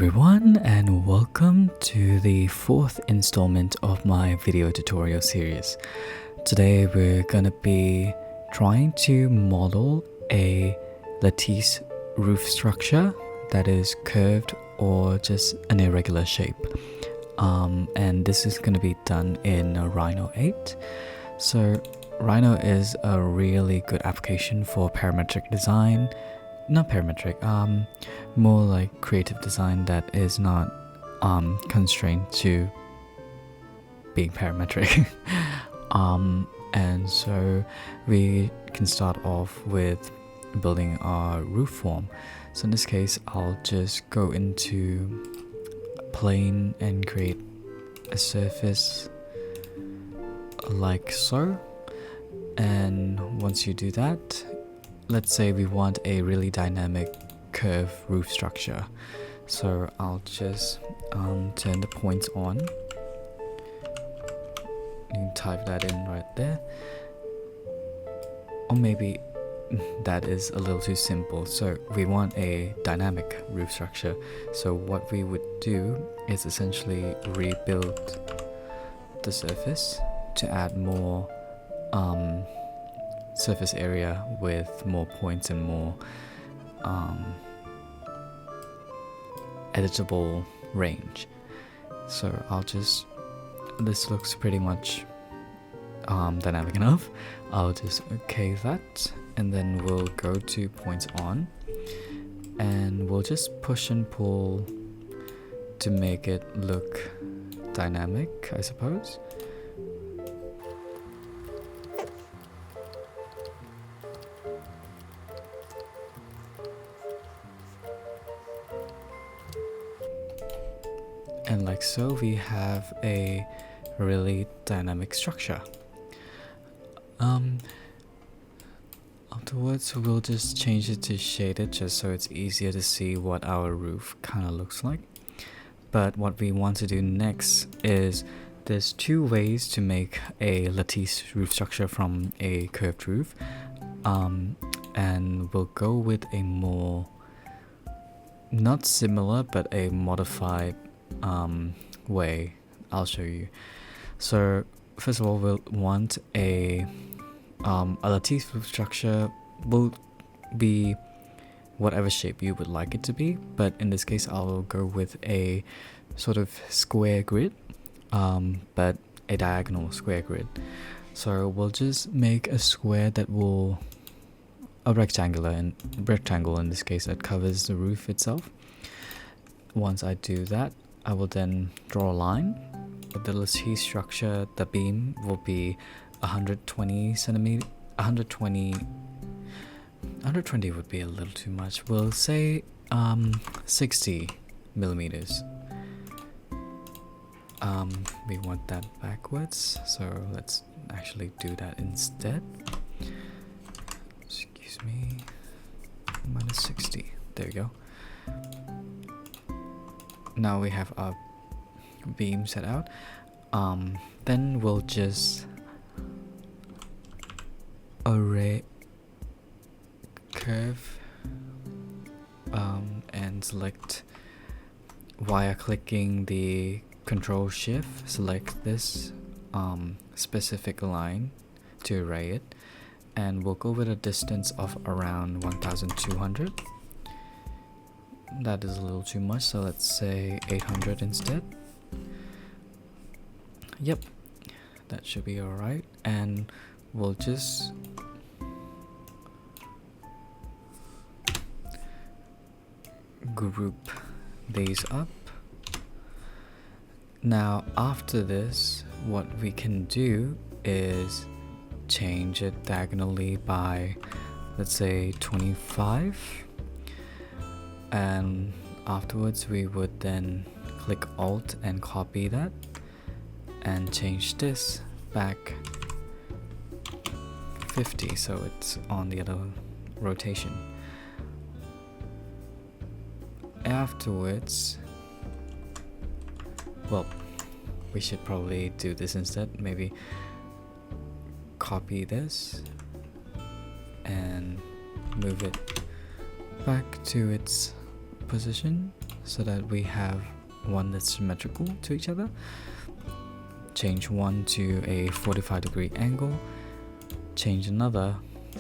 everyone, and welcome to the fourth installment of my video tutorial series. Today we're gonna be trying to model a lattice roof structure that is curved or just an irregular shape. And this is gonna be done in Rhino 8. So Rhino is a really good application for parametric design. Not parametric, more like creative design that is not constrained to being parametric. And so we can start off with building our roof form. So in this case, I'll just go into plane and create a surface like so. And once you do that, let's say we want a really dynamic curve roof structure. So I'll just turn the points on. You can type that in right there. Or maybe that is a little too simple. So we want a dynamic roof structure. So what we would do is essentially rebuild the surface to add more surface area with more points and more editable range. So this looks pretty much dynamic enough. I'll just okay that, and then we'll go to points on, and we'll just push and pull to make it look dynamic, I suppose. And like so, we have a really dynamic structure. Afterwards, we'll just change it to shaded just so it's easier to see what our roof kind of looks like. But what we want to do next is there's two ways to make a lattice roof structure from a curved roof. And we'll go with a more, not similar, but a modified way. I'll show you. So first of all, we'll want a lattice roof structure will be whatever shape you would like it to be, but in this case I'll go with a sort of square grid, but a diagonal square grid. So we'll just make a square that will a rectangle in this case that covers the roof itself. Once I do that, I will then draw a line. With the lattice structure, the beam will be 120 centimeter. 120 would be a little too much. We'll say 60 millimeters. We want that backwards, so let's actually do that instead. Excuse me. Minus 60. There we go. Now we have our beam set out. Then we'll just array curve and select via clicking the Control Shift, select this specific line to array it, and we'll go with a distance of around 1200. That is a little too much, so let's say 800 instead. Yep, that should be alright. And we'll just group these up. Now after this, what we can do is change it diagonally by, let's say, 25. And afterwards we would then click Alt and copy that and change this back 50 so it's on the other rotation. Afterwards, well, we should probably do this instead. Maybe copy this and move it back to its position so that we have one that's symmetrical to each other. Change one to a 45-degree angle, change another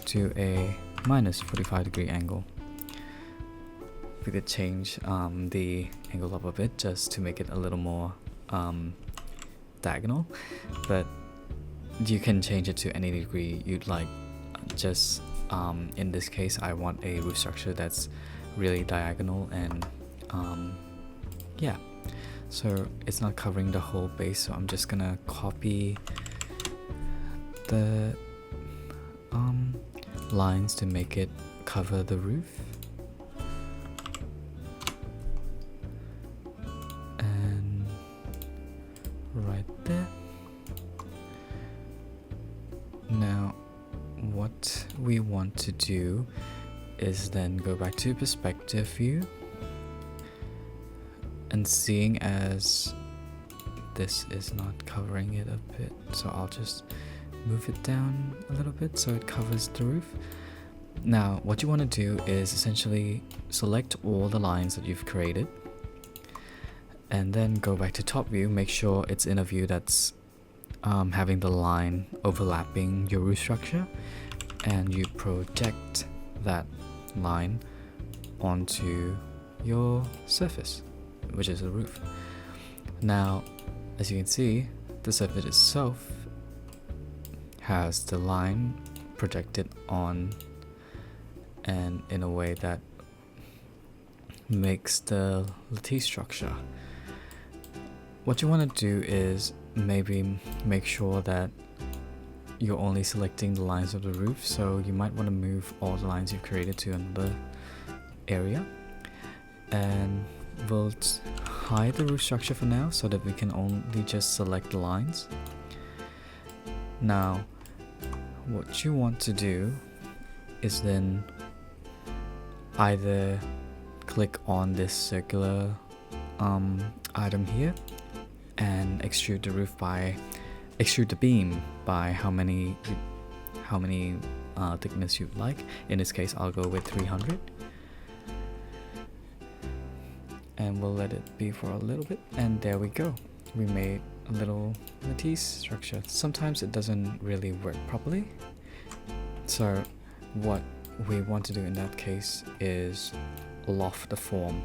to a minus 45-degree angle. We could change the angle up a bit just to make it a little more diagonal, but you can change it to any degree you'd like. Just in this case, I want a roof structure that's really diagonal, and yeah, so it's not covering the whole base, so I'm just gonna copy the lines to make it cover the roof, and right there. Now what we want to do is then go back to perspective view, and seeing as this is not covering it a bit, so I'll just move it down a little bit so it covers the roof. Now what you want to do is essentially select all the lines that you've created, and then go back to top view, make sure it's in a view that's having the line overlapping your roof structure, and you project that line onto your surface, which is the roof. Now as you can see, the surface itself has the line projected on, and in a way that makes the lattice structure. What you want to do is maybe make sure that you're only selecting the lines of the roof, so you might want to move all the lines you've created to another area, and we'll hide the roof structure for now so that we can only just select the lines. Now what you want to do is then either click on this circular item here and extrude the beam by how many thickness you'd like. In this case I'll go with 300, and we'll let it be for a little bit, and there we go. We made a little lattice structure. Sometimes it doesn't really work properly, so what we want to do in that case is loft the form.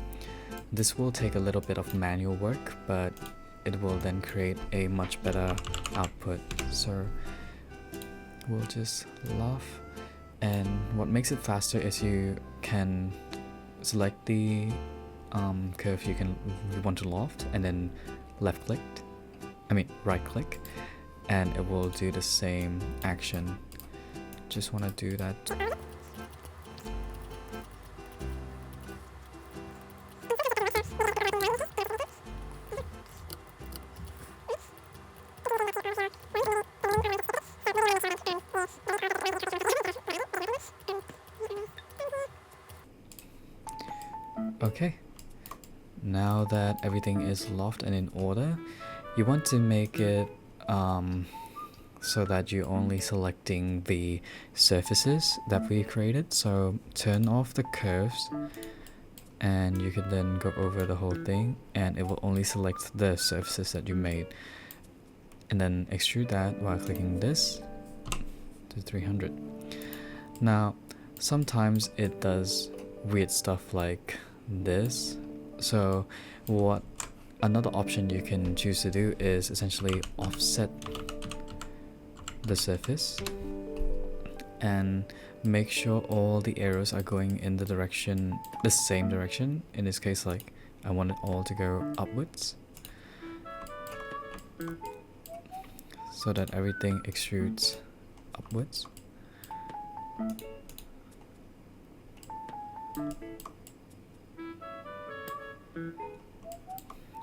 This will take a little bit of manual work, but it will then create a much better output. So we'll just loft, and what makes it faster is you can select the curve you want to loft, and then right click, and it will do the same action. Just want to do that. Okay, now that everything is lofted and in order, you want to make it so that you're only selecting the surfaces that we created. So turn off the curves, and you can then go over the whole thing, and it will only select the surfaces that you made, and then extrude that while clicking this to 300. Now sometimes it does weird stuff like this, so what another option you can choose to do is essentially offset the surface and make sure all the arrows are going in the same direction. In this case, like, I want it all to go upwards so that everything extrudes upwards.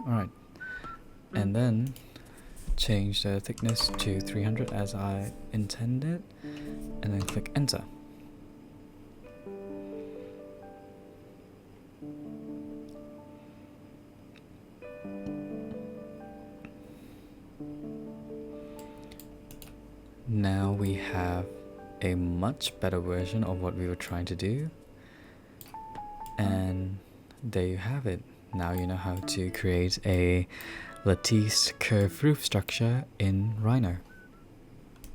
Alright, and then change the thickness to 300 as I intended, and then click enter. Now we have a much better version of what we were trying to do, and there you have it. now you know how to create a lattice curve roof structure in Rhino.